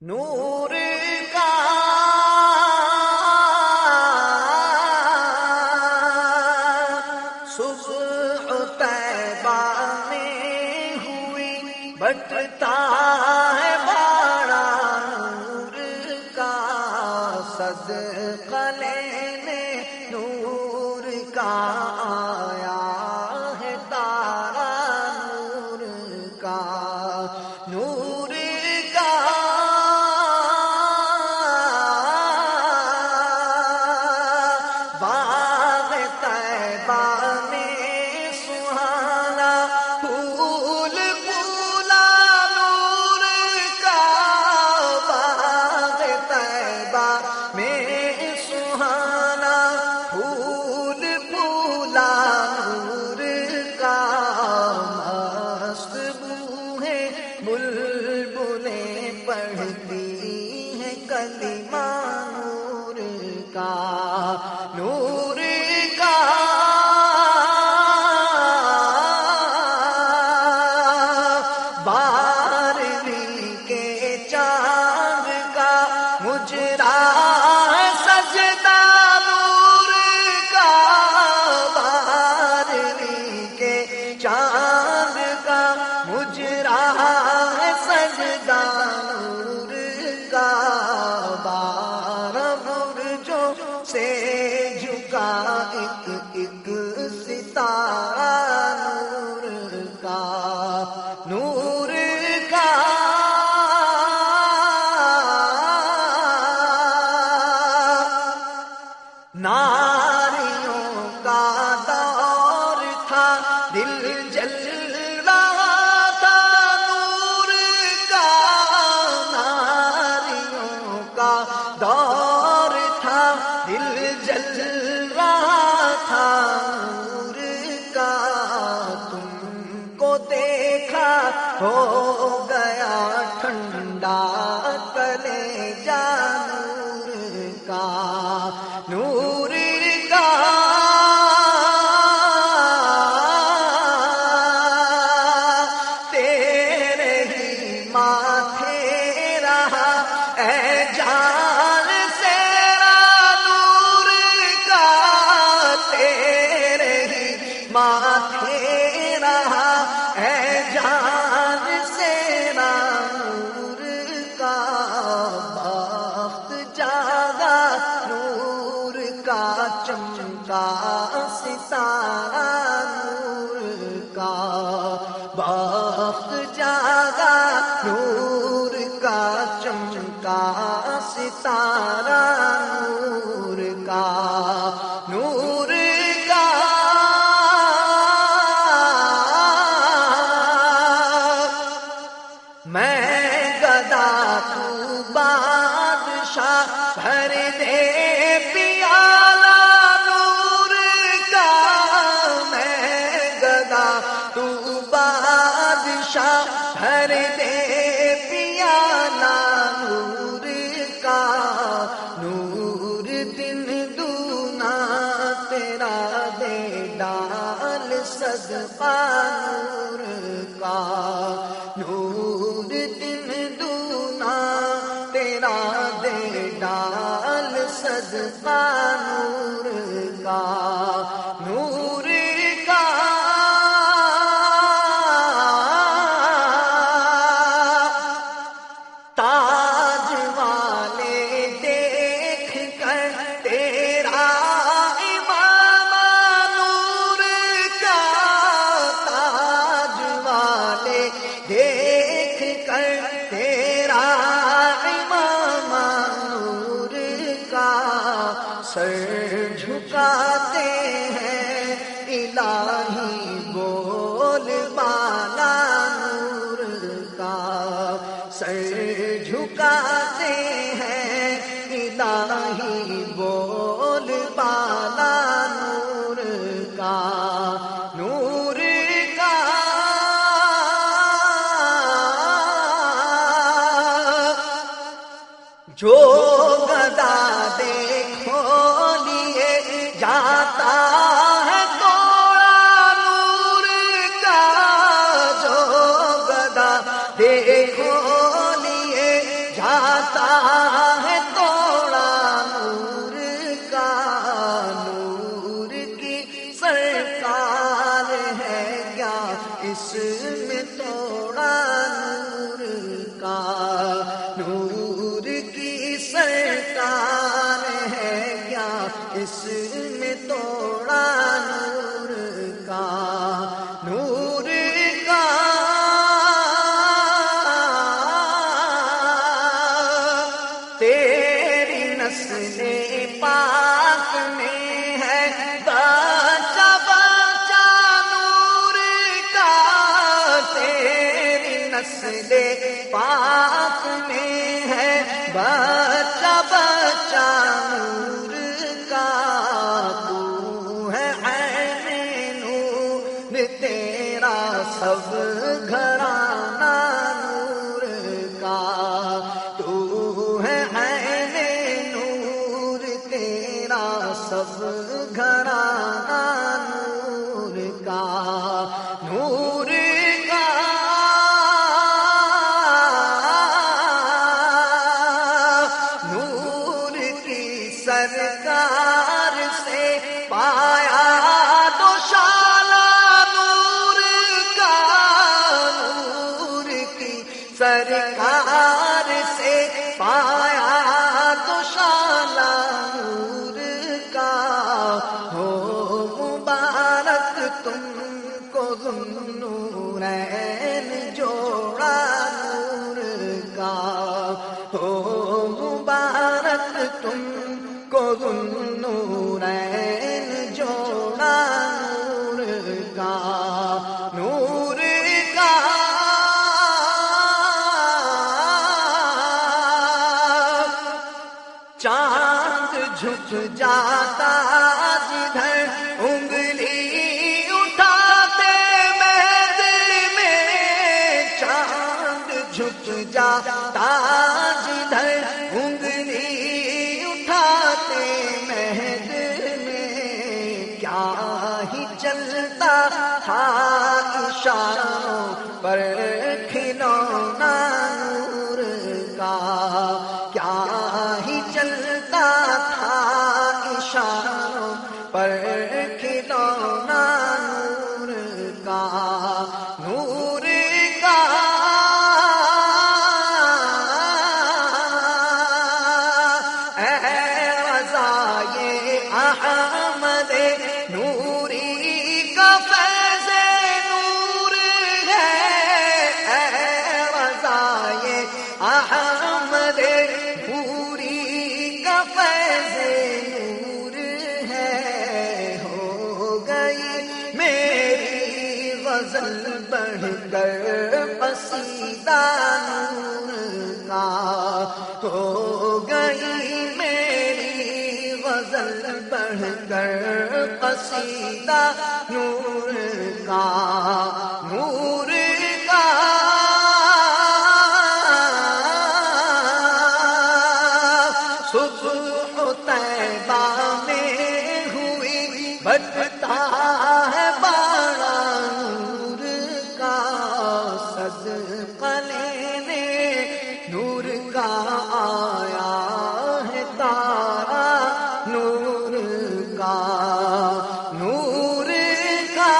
نور کا صبح طیبہ میں ہوئی بٹتا ہے بڑا نور کا صدقہ لینے نور کا آیا ہے تارا نور کا نور کا باغ طیبہ میں سہانا پھول پھولا نور کا باغ طیبہ میں سہانا پھول پھولا نور کا مست بو ہے بلبلیں پڑھتی ہیں کلمہ نور کا نور کا بارہویں کے چاند کا مجرا ہے سجدہ نور کا بارہویں کے چاند کا مجرا ہے سجدہ نور کا بارہ برجوں سے جھکا ایک ایک ستارہ نور کا نور کا ناریوں کا دور تھا دل جل رہا تھا نور کا ناریوں کا دور تھا دل جل رہا تھا نور کا تم کو دیکھا ہو گیا ٹھنڈا کلیجہ نور کا نور کا تیرے ہی ماتھے رہا اے جان سیرا نور کا تیرے ہی ماتھے رہا اے جان سیرا نور کا بخت جاگا نور کا چمکا ستارہ نور کا بخت جاگا نور کا چمکا ستارہ نور کا نور کا میں گدا تو بادشاہ بھر دے پیالہ نور کا میں گدا تو بادشاہ بھر دے پیالہ نور کا نور دن دونا تیرا دے ڈال صدقہ نور کا نور دن دونا تیرا دے ڈال صدقہ نور کا نور کا تاج والے دیکھ کر تیرا امامہ نور کا تاج والے دیکھ کر تیرا امامہ نور کا سر جھکاتے ہیں الہی بول بالا نور کا سر جھکاتے ہیں الہی بول بالا نور کا نور کا جو گدا دیکھو لیے جاتا ہے توڑا نور کا جو گدا دیکھو لیے جاتا جس میں توڑا نور کا، نور کا تیری نسل پاک میں ہے بچہ بچہ نور کا، تیری نسل پاک میں ہے بچہ بچہ نور کا، تو ہے عین نور تیرا سب گھرانہ نور کا، تو ہے عین نور تیرا سب گھرانہ نور کا، نور کا نور کی سرکار سے پایا تو شالا نور کا، نور کی سرکار سے پایا تو شالا نور کا، ہو مبارک تم کو ذوالنورین جوڑا نور کا، ہو مبارک تم کو ذوالنورین جوڑا نور کا، نور کا چاند جھک جاتا جدھر انگلی اٹھاتے مہد میں، چاند جھک جاتا جدھر انگلی اٹھاتے مہد میں، کیا ہی چلتا تھا اشاروں پر کھلونا نور کا، کیا ہی چلتا تھا اشاروں پر کھلونا نور کا، نور کا اے رضائے احمد نوری کا فیض نور ہے، اے رضائے احمد نوری کا فیض نور ہے، ہو گئی میری غزل بڑھ کر قصیدہ نور کا، ہو گئی میری غزل بڑھ کر قصیدہ نور کا، نور کا صبح طیبہ میں ہوئی بجتا ہے بڑا نور کا، صدقہ لینے نور کا آیا ہے تارا نور کا، نور کا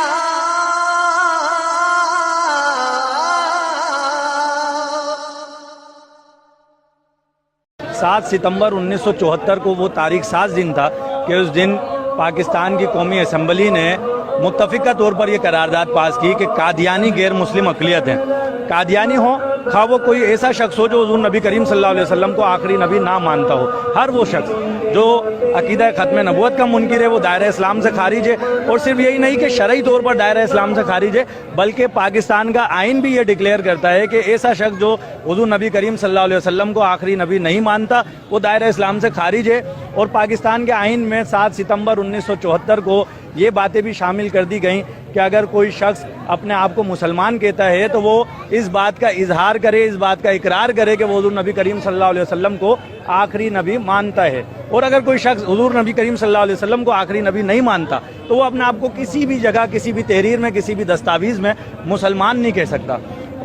7 ستمبر 1974 کو وہ تاریخ ساز دن تھا کہ اس دن پاکستان کی قومی اسمبلی نے متفقہ طور پر یہ قرارداد پاس کی کہ قادیانی غیر مسلم اقلیت ہیں، قادیانی ہوں خواہ وہ کوئی ایسا شخص ہو جو حضور نبی کریم صلی اللہ علیہ وسلم کو آخری نبی نہ مانتا ہو، ہر وہ شخص جو عقیدہ ختم نبوت کا منکر ہے وہ دائرہ اسلام سے خارج ہے، اور صرف یہی نہیں کہ شرعی طور پر دائرہ اسلام سے خارج ہے بلکہ پاکستان کا آئین بھی یہ ڈکلیئر کرتا ہے کہ ایسا شخص جو حضور نبی کریم صلی اللہ علیہ وسلم کو آخری نبی نہیں مانتا وہ دائرہ اسلام سے خارج ہے۔ اور پاکستان کے آئین میں 7 ستمبر 1974 کو یہ باتیں بھی شامل کر دی گئیں کہ اگر کوئی شخص اپنے آپ کو مسلمان کہتا ہے تو وہ اس بات کا اظہار کرے، اس بات کا اقرار کرے کہ وہ حضور نبی کریم صلی اللہ علیہ وسلم کو آخری نبی مانتا ہے، اور اگر کوئی شخص حضور نبی کریم صلی اللہ علیہ وسلم کو آخری نبی نہیں مانتا تو وہ اپنے آپ کو کسی بھی جگہ، کسی بھی تحریر میں، کسی بھی دستاویز میں مسلمان نہیں کہہ سکتا۔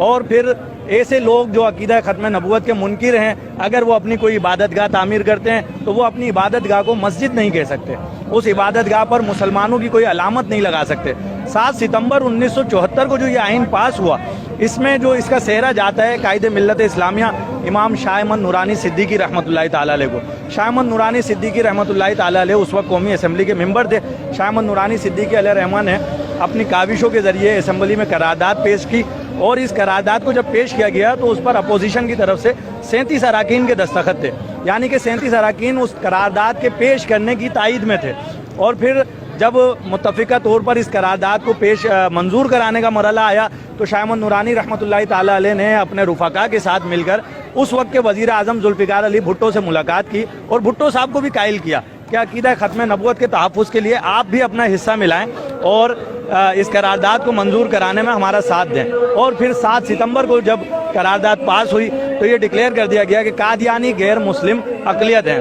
اور پھر ایسے لوگ جو عقیدہ ختم نبوت کے منکر ہیں اگر وہ اپنی کوئی عبادت گاہ تعمیر کرتے ہیں تو وہ اپنی عبادت گاہ کو مسجد نہیں کہہ سکتے، اس عبادت گاہ پر مسلمانوں کی کوئی علامت نہیں لگا سکتے۔ 7 ستمبر 1974 کو جو یہ آئین پاس ہوا اس میں جو اس کا سہرا جاتا ہے قائد ملت اسلامیہ امام شاہ احمد نورانی صدیقی رحمۃ اللہ تعالیٰ علیہ کو. شاہ احمد نورانی صدیقی رحمۃ اللہ تعالیٰ علیہ اس وقت قومی اسمبلی کے ممبر تھے. شاہ احمد نورانی صدیقی علیہ رحمٰن نے اپنی کاوشوں کے ذریعے اسمبلی میں قرارداد پیش کی, اور اس قرارداد کو جب پیش کیا گیا تو اس پر اپوزیشن کی طرف سے 37 اراکین کے دستخط تھے, یعنی کہ 37 اراکین اس قرارداد کے پیش کرنے کی تائید میں تھے. اور پھر جب متفقہ طور پر اس قرارداد کو منظور کرانے کا مرحلہ آیا تو شاہ احمد نورانی رحمۃ اللہ تعالیٰ علیہ نے اپنے رفقا کے ساتھ مل کر اس وقت کے وزیر اعظم ذوالفقار علی بھٹو سے ملاقات کی, اور بھٹو صاحب کو بھی قائل کیا کہ عقیدہ ختم نبوت کے تحفظ کے لیے آپ بھی اپنا حصہ ملائیں اور اس قرارداد کو منظور کرانے میں ہمارا ساتھ دیں. اور پھر 7 ستمبر کو جب قرارداد پاس ہوئی تو یہ ڈکلیئر کر دیا گیا کہ قادیانی غیر مسلم اقلیت ہیں.